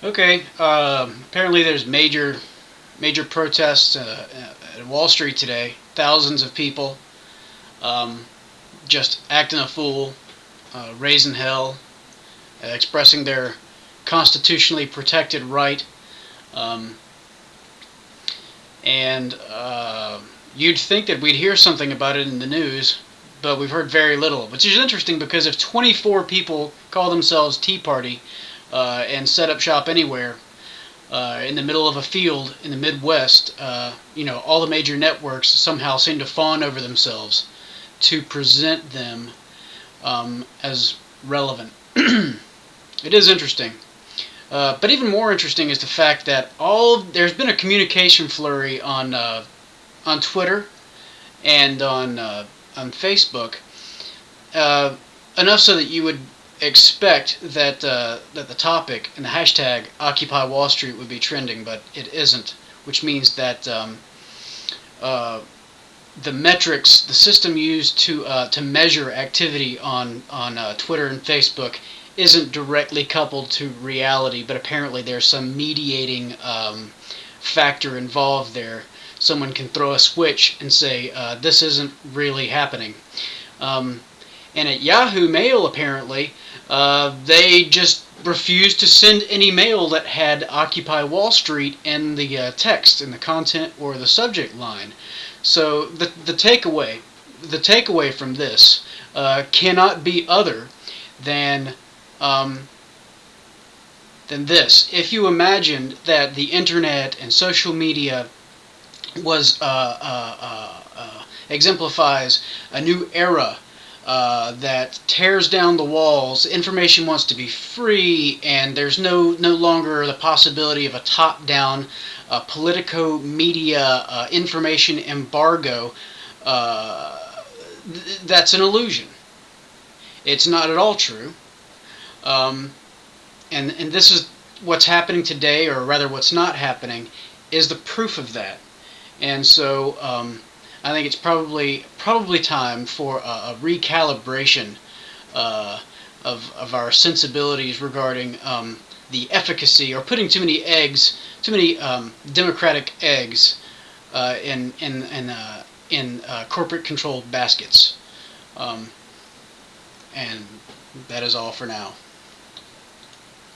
Okay. Apparently, there's major protests at Wall Street today. Thousands of people um, just acting a fool, raising hell, expressing their constitutionally protected right. Um, and you'd think that we'd hear something about it in the news, but we've heard very little. Which is interesting because if 24 people call themselves Tea Party and set up shop anywhere, in the middle of a field in the Midwest, all the major networks somehow seem to fawn over themselves to present them as relevant. It is interesting. But even more interesting is the fact that there's been a communication flurry on Twitter and on Facebook, uh, enough so that you would expect that the topic and the hashtag Occupy Wall Street would be trending, but it isn't, which means that uh, the metrics, the system used to measure activity on Twitter and Facebook, isn't directly coupled to reality, but apparently there's some mediating factor involved there. Someone can throw a switch and say this isn't really happening. Um, and at Yahoo Mail, apparently, they just refused to send any mail that had Occupy Wall Street in the text, in the content, or the subject line. So the takeaway from this cannot be other than um, this. If you imagined that the internet and social media was exemplifies a new era that tears down the walls. Information wants to be free, and there's no longer the possibility of a top-down politico media information embargo. That's an illusion. It's not at all true. Um, and this is what's happening today, or rather, what's not happening, is the proof of that. And so I think it's probably time for a recalibration uh, of our sensibilities regarding the efficacy, or putting too many democratic eggs in corporate controlled baskets. Um, and that is all for now.